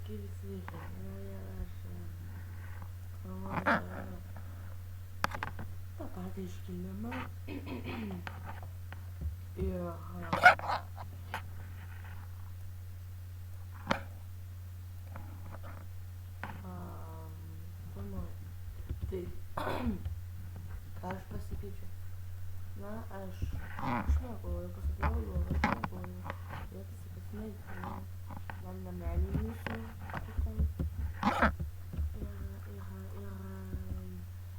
skiriasi žemėje, tą patį iškilimą ir tai ką aš pasikeičiu? Na, aš šnekuoju, pasakiau, aš šnekuoju, bet pasikasinėti, man namelį mūsų ir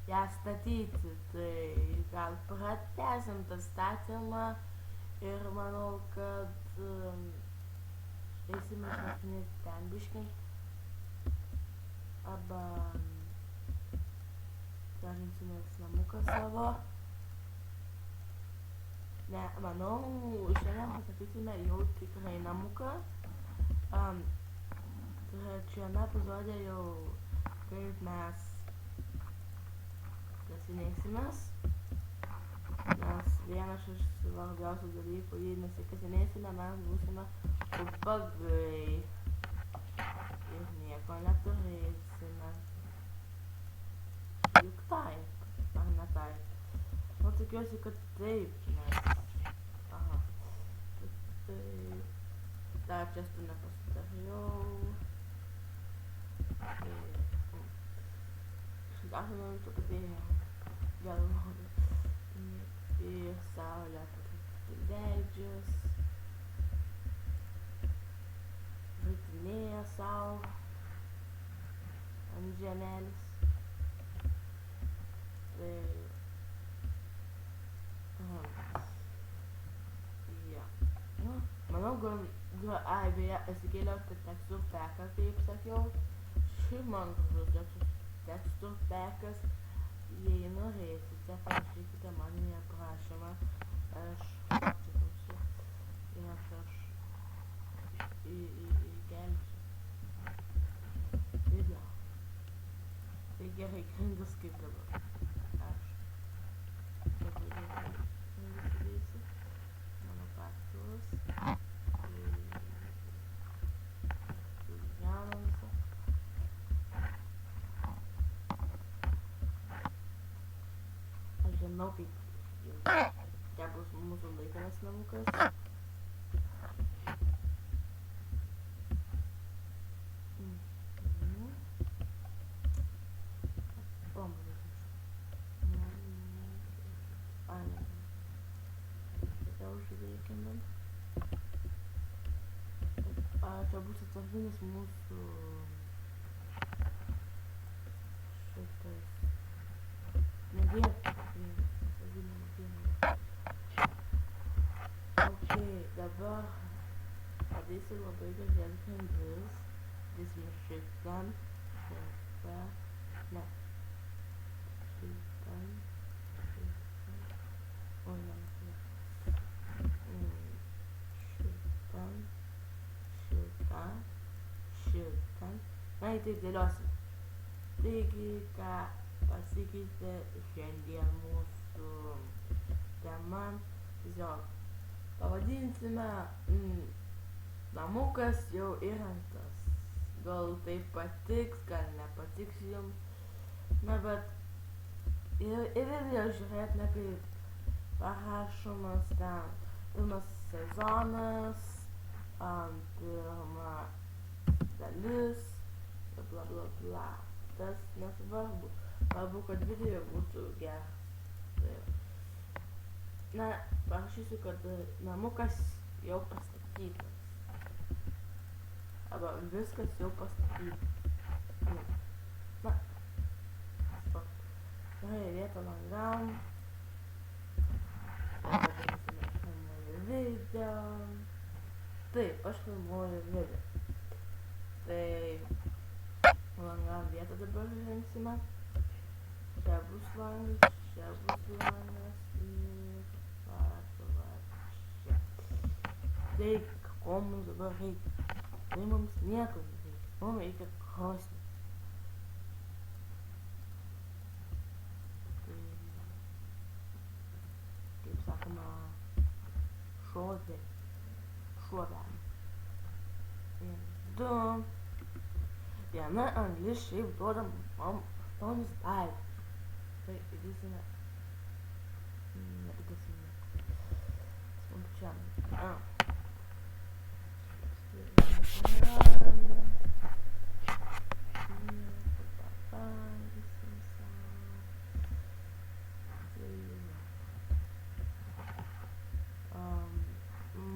ją statyti, tai gal pratęsim tą statymą ir manau, kad eisime šnekinėti ten biškį arba dažinsimės namuką savo. Ne, manau, šiandien pastatysime jau tikrai namuką. Trečiame epizode jau kaip mes kasinėsimės. Nes vienas iš svarbiausių dalykų, jei nesikasinėsime, mes būsime ubagai ir nieko neturėsime. Juk taip, ar ne taip? Nu, tikiuosi, kad taip, nes... Aha. Tai... Dar čia tu nepasidariau. Tai... Dar noriu tokį vėją. Galvoju. Ir saulė leidžias. Ritinėja sau. Ant žemelės. Tai... Ja. Nu, manau, gal beje, atsikėliau tekstur peką, kaip sakiau. Šiaip man tekstur pekas, jei norėsite, parašykite man į aprašymą. Aš atsiklausiu ir aš įkelsiu video. Tai gerai, grindis kaip dabar. Mano pastulas Janonsa aš žinau kaip čia bus mūsų laikinas namukas. Užveikiamam. Čia bus atsarginis mūsų šitas medieta. Ok, dabar padėsiu labai gražias grindis. Dėsime šitam, šitą, ne. Šitam, oi, ne. Šitam. Na, taip dėliosim. Taigi, ką pasikeitė šiandien mūsų tema. Tiesiog pavadinsime namukas jau įrengtas. Gal tai patiks, gal nepatiks jums. Na, bet ir video žiūrėtume kaip parašomas ten pirmas sezonas, pirma dalis, bla bla bla. Tas nesvarbu. Svarbu, kad video būtų geras. Tai, na, parašysiu, kad namukas jau pastatytas. Arba viskas jau pastatyta. Na, gerai, vietą langam. Video. Taip, aš filmuoju video. Tai langam vietą dabar rinksime. Čia bus langas ir va čia. Tai ko mums dabar reikia? Tai mums nieko nereikia. Mums reikia krosnį. Tai, kaip sakoma, šovelį. 1, 2, Diena anglis šiaip duoda man 8 daiktus. Tai rizina nedidesnė. Smulčiam.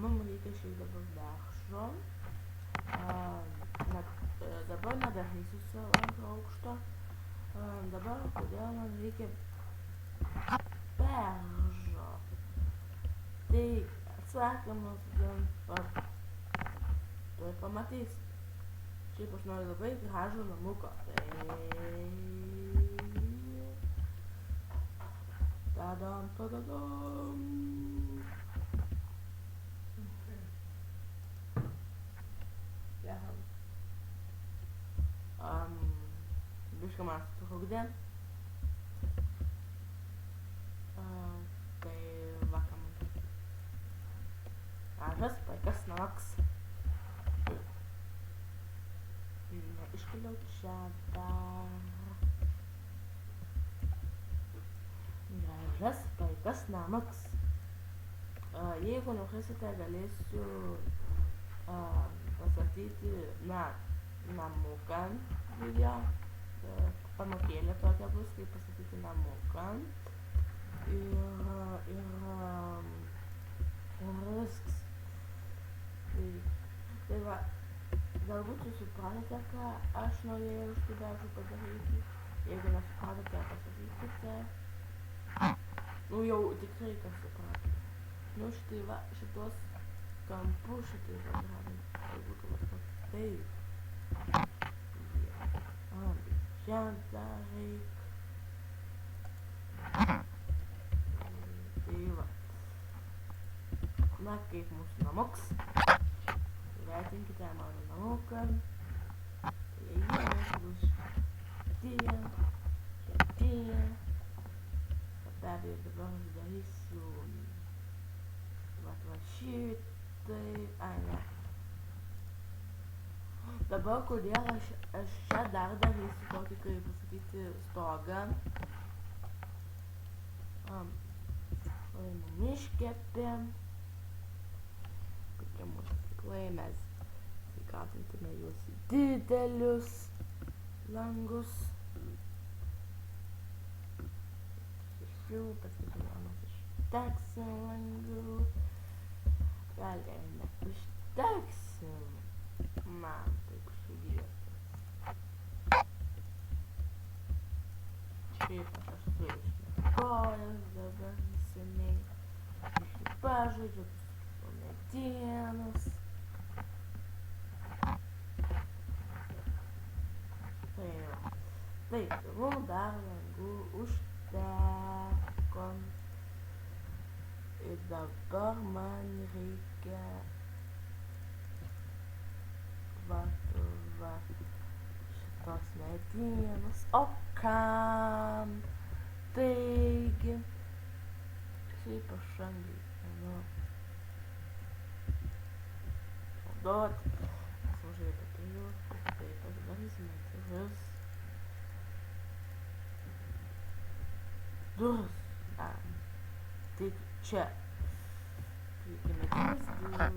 Mum reikia šiaip dabar dešro. Dabar nedarysiu savo antro aukšto. Dabar kodėl man reikia beržo? Tai atsakymas gan tuoj pamatys. Šiaip aš noriu labai gražų namuką. Tadam, tadadam. Biškai man sutrukdė. Tai vakam. Mažas vaikas naks. Iškeliau čia dar. Gražas vaikas namaks. Jeigu norėsite, galėsiu pasakyti namukan video. Pamokėlė tokia bus, kaip pasakyti namukan. Ir viskas. Tai va, galbūt jūs supratote, ką aš norėjau iš tų beržų padaryti. Jeigu nesupratote, pasakykite. Nu jau tikrai kas suprato. Nu štai va, šitos kampus šitai va darant. Tai būtų va taip. Čia dar reik. Tai va. Na kaip mūsų namuks. Įvertinkite mano namuką. Įėjimas bus tie. Čia. Be abejo dabar aš darysiu. Va šitai. Ai ne. Dabar kodėl aš čia dar darysiu tokį, kaip pasakyti, stogą. Iškepėm. Kokie mūsų stiklai, mes įkatintume juos į didelius langus. Šešių, paskutiniu mes užteksim langų. Gal ir neužteksim. Man taip švietas. Šiaip aš esu išmėgojęs dabar neseniai. Šiaip pažaidžiu po medienos. Tai jau. Taip, mum dar langų užteko. Ir dabar man reikia va šitos medienos. O kam? Taigi šiaip aš angliai naudoti. Mes mažai patėjau. Taip pasidarysime duris. Duris. Tik čia. Taigi medienos duris.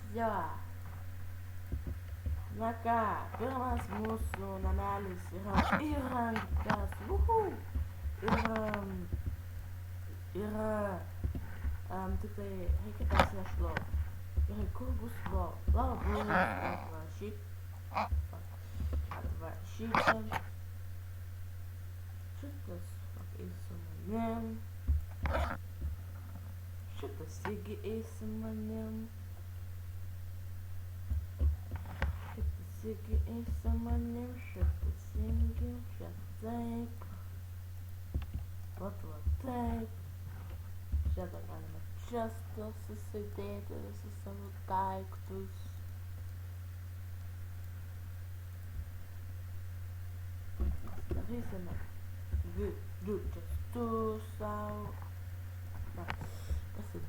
Jo. Na ką, pirmas mūsų namelis yra įrengtas. Tik tai reikia persinešti lovą. Gerai, kur bus lova? Lova bus atvaršyta. Šitas eis su manim. Šitas irgi eis su manim. Šitas irgi eis su manim. Šitas irgi. Čia taip. Va taip. Čia dar galime čia susidėti visus savo daiktus. Darysime du čestus sau.